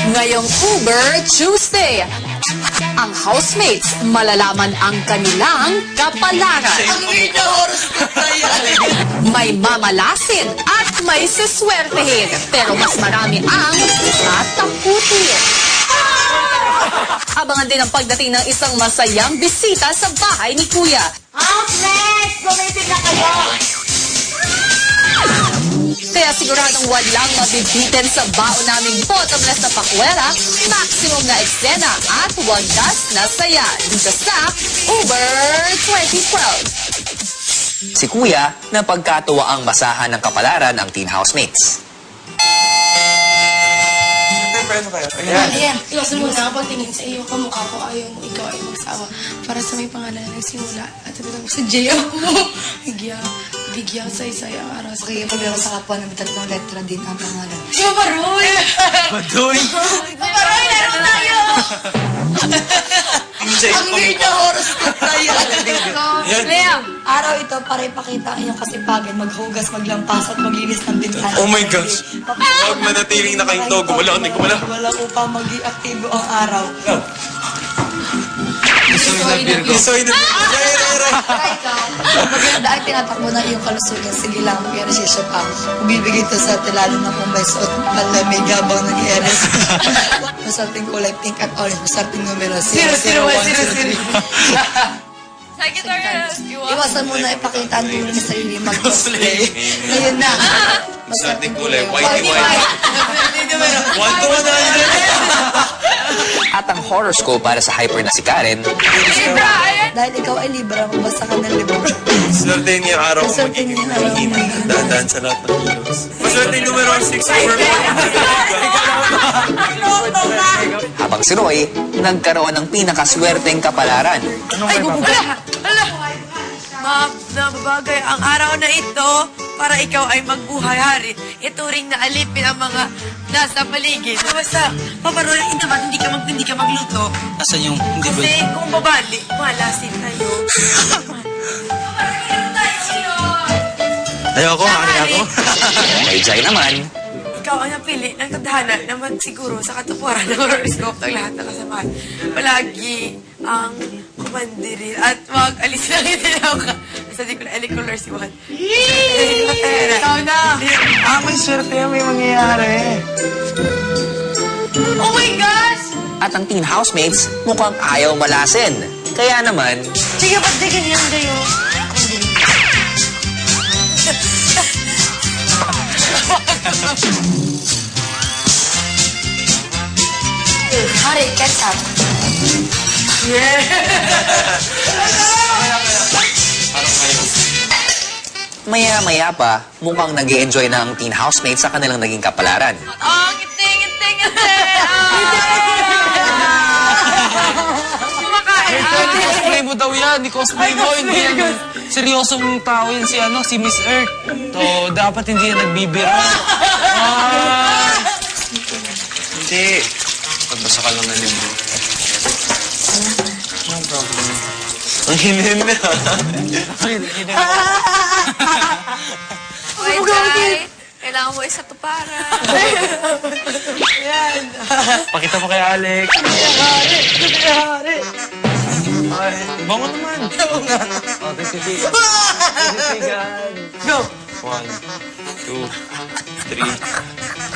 Ngayong Uber Tuesday, ang housemates malalaman ang kanilang kapalaran. May mamalasin at may siswertehin, pero mas marami ang tatakutin. Abangan din ang pagdating ng isang masayang bisita sa bahay ni Kuya. Housemates! Gumitin na kayo! Kaya siguradong walang mabibitin sa baon naming bottomless na pakwera, maximum na eksena at wagas na saya dito sa Uber 2012. Si Kuya na pagkatuwa ang basahan ng kapalaran ng teen housemates. Ayan, iwasan mo na pagtingin sa iyo, kamukha ko, ayaw mo, ikaw ay magsawa. Para sa may pangalan na nagsimula. At sabi ko sa J mo, bigyan sa isay ang aras. Okay, paglaro sa kapwa ng tatlong letra din ang pangalan. Si Paparoy! Baduy! Paparoy, laro tayo! Ang weird na horoscope tayo. Liam! Araw ito para ipakita ang iyong kasipagan, maghugas, maglampas at maglinis ng bintana. Oh my gosh. Huwag manatiling nakahinto. Gumalaw ni gumalaw. Wala upang maging aktibo ang araw. Isoy na. Maganda ang tinatakbo ng iyong kalusugan. Sige lang, mag-eresisyo pa. Bibigay ito sa tilalo ng kumbay suot malamig habang nag-eres. Masarting kulay pink at orange. Masarting numero 00103. Sagittarius! Iwasan mo na ipakita ang dulo ng sarili mag-cosplay. Ngayon na. Masarting kulay, whitey white. 1 to 100. At ang horoscope para sa hyper na si Karen, Dahil ikaw ay libra, magbasa ka ng libro. Swerte niya araw kung Swerte magiging niya araw kung mahina. Dadaan sa lahat ng kilos. Maswerte yung numero 6 over habang si Roy, nagkaroon ng pinakaswerteng kapalaran. Ay, ala! Mababagay ang araw na ito para ikaw ay magbuhay-hari. Ituring na alipin ang mga nasa paligid. Basta, Paparoy, hindi ka magluto. Asan yung hindi ba? Kasi kung babali, malasin tayo. Ayoko, akin ako. May Jai naman, Ikaw ang napili ng tadhana na magsiguro sa katuparan ng horoscope ng lahat ng kasamahan. Palagi ang kumandirin at mag-alis lang itinaw ka. Basta di ko na elicolor si Juan. Ikaw na! May swerte yan, may mangyayari. Oh my gosh! at ang teen housemates mukhang ayaw malasin. Kaya naman, Sige, ba't di ganyan kayo? Hari, ketchup. maya-maya pa, mukhang nag-i-enjoy na ang teen housemates sa kanilang naging kapalaran. Oh, ngiti! Kumakain! Cosplay mo daw yan. Di cosplay mo. Hindi yan. Seryosong tao yan si Miss Earth. So, dapat hindi yan nagbibiro. Hindi. Pagbasa ka lang ng libro. No problem. Ang hinin na. Uy, Jai, kailangan mo isa tuparan. Pakita mo kay Alex. Ay, bango naman. Oh, tititigan. Go! 1, 2, 3,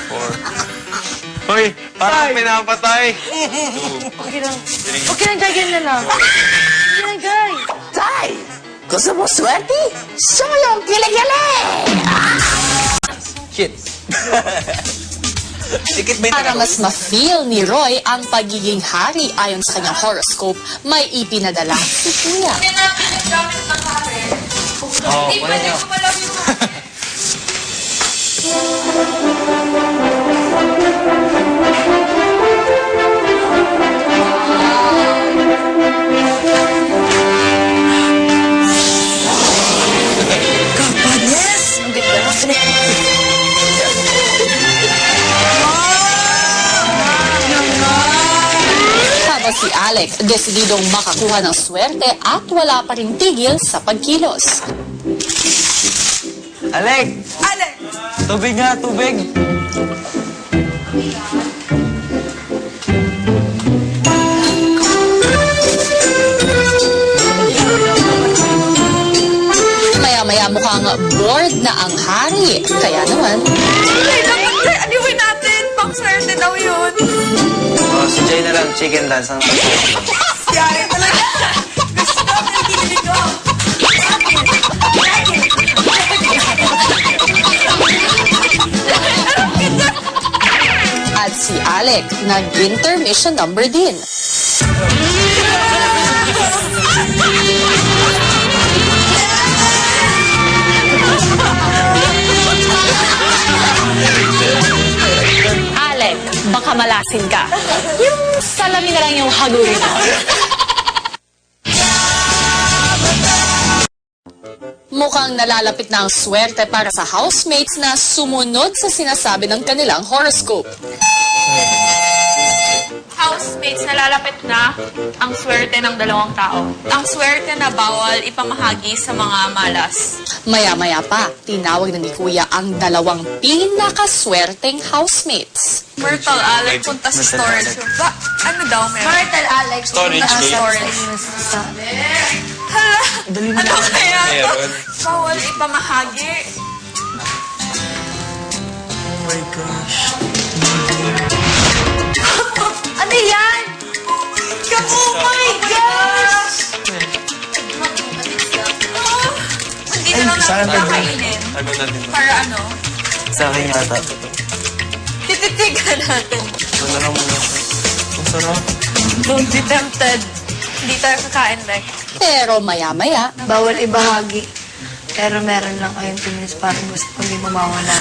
4. Hoy, parang pinapatay. 2, Okay lang. 3. Okay lang, Jai, ganyan na lang. Okay lang, Jai. Tay! Gusto mo swerte? Siya yung kilig-kilig! Shit. Dikit ba Para mas ma-feel ni Roy ang pagiging hari ayon sa kanyang horoscope, may ipinadala si Kuya. Oh, wala niya. Habang si Alex, desididong makakuha ng swerte at wala pa rin tigil sa pagkilos. Alex! Alex! Tubig nga, tubig. mukhang bored na ang hari. Kaya naman, Ay, dapat aliwin natin. Pang swerte daw yun. Oh, si Jay na lang, chicken dance. Ang Yari talaga. Gusto ko, pinagigili ko. at si Alec nag-intermission number din. Alec, baka malasin ka. Yung salamin na lang yung halurin mo. Mukhang nalalapit na ang swerte para sa housemates na sumunod sa sinasabi ng kanilang horoscope. Housemates, nalalapit na ang swerte ng dalawang tao. Ang swerte na bawal ipamahagi sa mga malas. Maya-maya pa, tinawag na ni Kuya ang dalawang pinakaswerteng housemates. Myrtle Alec punta sa storage room. Ba, ano daw meron? Myrtle Alex. Storage Punta sa space. storage. Hala, ano kaya to? Meron. Bawal ipamahagi. Oh my gosh. Ano yan? Oh my gosh! Hindi na lang saan natin ba? kakainin. Tago natin. Para ano? Sa akin yata. Tititigan natin. Ito na lang muna. Ang sarap. Don't be tempted. Hindi tayo kakain, Beck. Pero maya-maya, Bawal ibahagi. Pero meron lang kayong 2 minutes para gusto ko hindi mawawala.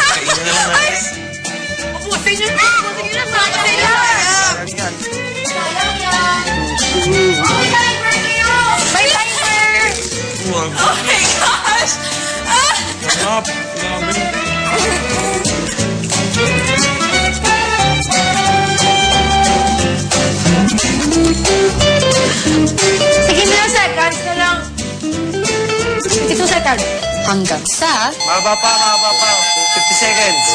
Kainin na lang natin. Ubusin nyo na! Ubusin nyo na! Ubusin nyo na! May timer! Wow. Oh my gosh! Ah! Sarap. Grabe. Sige, 2 seconds na lang. 52 seconds. hanggang sa Mahaba pa. 50 seconds.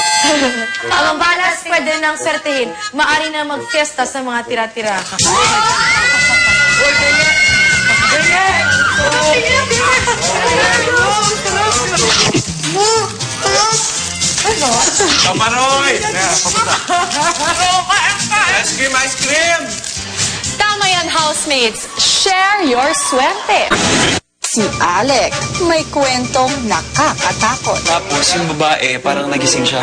Ang balas pwede nang swertihin. Maari na mag-fiesta sa mga tira-tira. Kamaroy! Papunta. Ice cream, ice cream! tama yan, housemates. Share your swerte. Si Alec may kwentong nakakatakot. Tapos yung babae, parang nagising siya.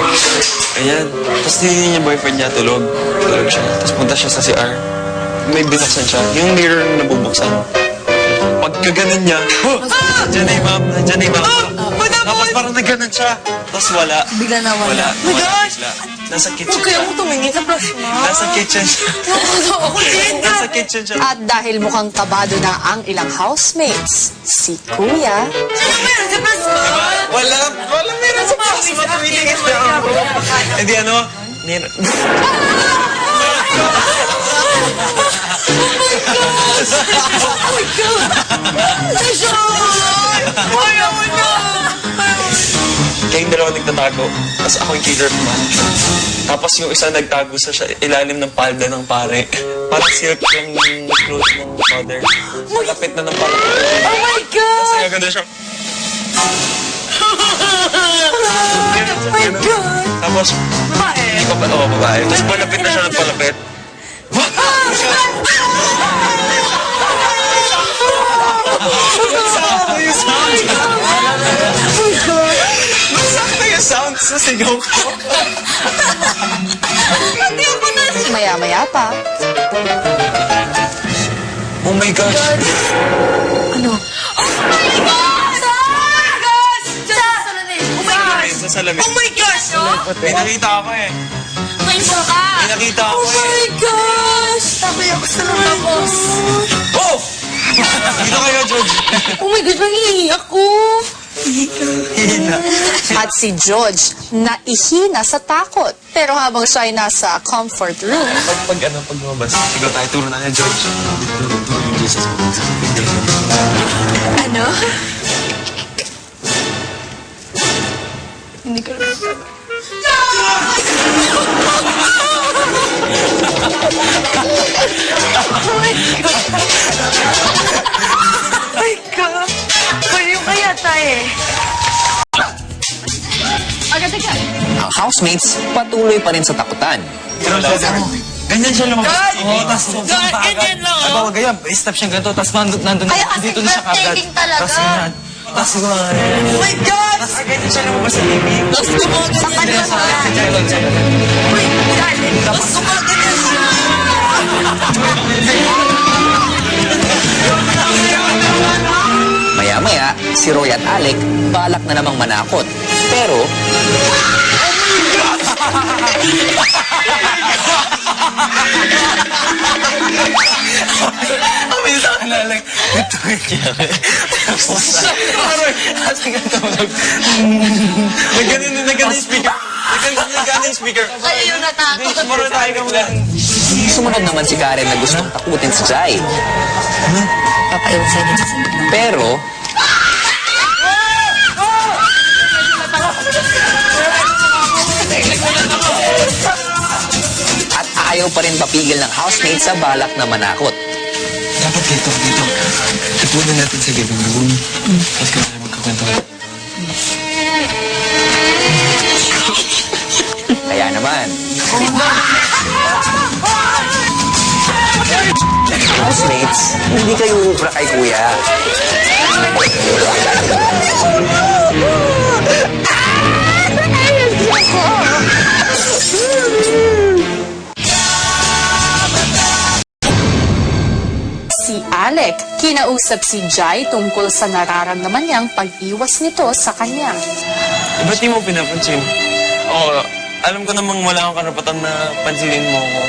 Ayan. Tapos tinignan yung boyfriend niya, tulog. Tulog siya. Tapos punta siya sa CR. May binuksan siya. Yung mirror na nabubuksan. Pagkaganon niya, nandiyan na yung ma'am, nandiyan na yung ma'am. Tapos parang nagganon siya. Tapos wala. Bigla na wala. Wala. Wala bigla. Nasa kitchen siya. tumingin sa plasma. Nasa kitchen siya. Nasa kitchen siya. At dahil mukhang kabado na ang ilang housemates, si Kuya Wala meron sa plasma. Tumingin na ako. Hindi ano, Kayong dalawa nagtatago. Tapos ako yung killer man. Tapos yung isa nagtago sa ilalim ng palda ng pare. Parang silk yung clothes ng father. Malapit na ng pala. Oh my God! Kasi gaganda siya. Oh my God! Tapos, hindi ko pa, babae. Tapos palapit na siya ng palapit. Masakto yung sound. Masakto yung sound sa sigaw ko. maya-maya pa, Oh my gosh. Sa salamin. Oh my gosh! Oh May nakita ako eh. my baka! May nakita ako eh. gosh! Sabi ako sa tapos. Oh! Dito kayo, George. Oh my God, nangihingi ako. Hina. at si George naihina sa takot. Pero habang siya ay nasa comfort room, Pag lumabas, sigaw tayo, turo na niya, George. Turo yung Jesus. Ano? Hindi ko lang. Oh my God! Baliw kaya tayo Agad-agad. Ang housemates patuloy pa rin sa takutan. Ganyan siya lumabas. Oo, tapos ganyan lang. Ay, bawag ganyan. Stop siya ganito, tapos nandun Kaya kasi dito na siya kagad. breathtaking talaga. Tapos ganyan. Tapos siguro, oh my God! Tapos ganyan siya lumabas sa TV. Tapos gumaganyan Sa kanya siya. ba? Si Jylon, si Jylon. Tapos gumaganyan siya. Maya-maya, si Roy at Alec balak na namang manakot. Pero, May sa akin na lang. Ito kay Jerry. Tapos ganito. Nagganon speaker. Nagganon speaker. Kayo yung natakot. Sumunod tayo ka muna. sumunod naman si Karen na gustong takutin si Jai. Papayong sa inyo. Pero, at ayaw pa rin papigil ng housemate sa balak na manakot. Dapat dito. Ipunan natin sa living room. Tapos ka na magkakwento. Kaya naman, housemates, hindi kayo ubra kay kuya. Si Alec, kinausap si Jai tungkol sa nararamdaman niyang pag-iwas nito sa kanya. Ba't di mo pinapansin? Oo, alam ko namang wala akong karapatan na pansinin mo ako.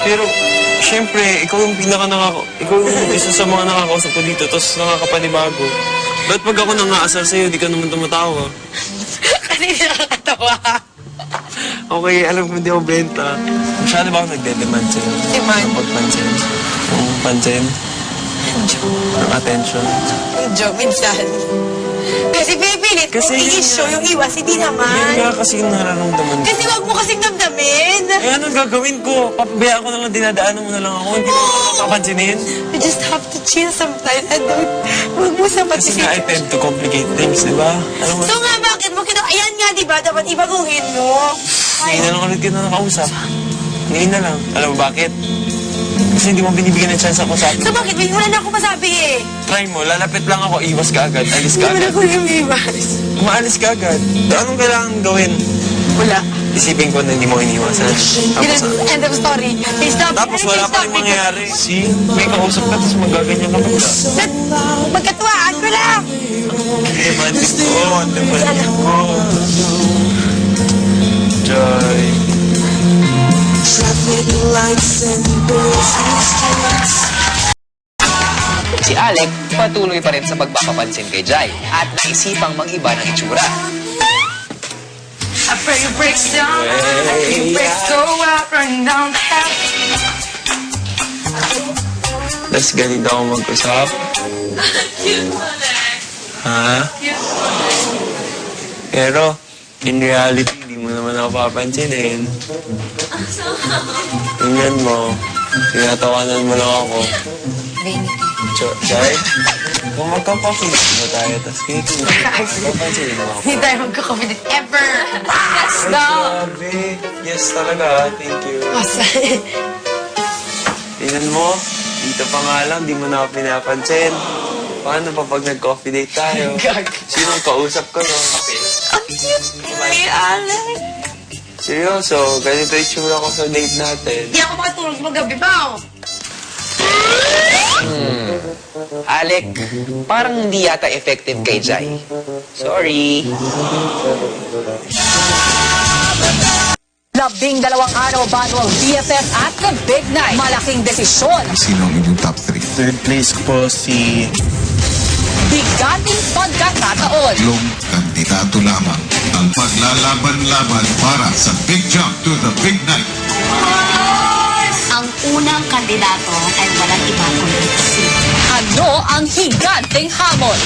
Pero, syempre, ikaw yung ikaw yung isa sa mga nakakausap ko dito, tapos nakakapanibago. Ba't pag ako nangaasar sa'yo, di ka naman tumatawa? Kasi hindi nakakatawa. Okay, alam ko hindi ako benta. Masyado ba ako nagde-demand sa'yo? Demand? Pagpansin. Kung pansin. Ng attention. Medyo, minsan. Kasi pinipilit Kasi kung yun i-issue nga. yung iwas, hindi Yan naman. nga kasi yung nararamdaman ko. Kasi wag mo kasing damdamin. Eh, anong gagawin ko? Papabayaan ko na lang, dinadaanan mo na lang ako. Hindi mo papansinin. You just have to chill sometimes and wag mo sa Kasi nga, I patisip. tend to complicate things, di ba? Alam mo, So nga, bakit mo ayan nga, di ba? Dapat ibaguhin mo. ngayon na lang ulit kita nakausap. Ngayon na lang. Alam mo bakit? Kasi hindi mo binibigyan ng chance ako sa So bakit? Wala na ako masabi eh. Try mo, lalapit lang ako, iwas ka agad, alis Hindi ka mo na agad. ako yung iwas. Umaalis ka agad. Anong kailangan gawin? Wala. Isipin ko na hindi mo iniwasan. Tapos, End of story. Hey, stop. tapos Hey, wala stop. pa rin mangyayari. See? May kausap ka, tapos magaganyan ka pagka. Magkatuwaan ko lang. Romantic ko. Joy. Si Alec patuloy pa rin sa pagpapapansin kay Jai at naisipang mag-iba ng itsura. I pray you break down. You break so out, run down the path. Tapos ganito ako mag-usap. Ha? Pero, in reality, di mo naman ako papansinin. Tingnan mo, tinatawanan mo lang ako. Jai, kung magkapakinig mo tayo, tapos papansinin mo ako. Hindi tayo magkakapit ever. Yes, no. Grabe. Yes talaga, thank you. Tingnan mo, dito pa nga lang, di mo na ako pinapansin. Paano pa pag nag-coffee date tayo? Sinong kausap ko, no? May Alec. Seryoso, ganito yung tsura ko sa date natin. Hindi ako makatulog magabi ba? Alec, parang hindi yata effective kay Jai. Sorry. 12 araw bago ang BFF at the Big Night. Malaking desisyon, Sino ang inyong top 3? Third place po si... bigating pagkakataon. Tatlong kandidato lamang ang maglalaban-laban para sa Big Jump to the Big Night. Ang unang kandidato ay walang iba kundi si Ano ang higanting hamon?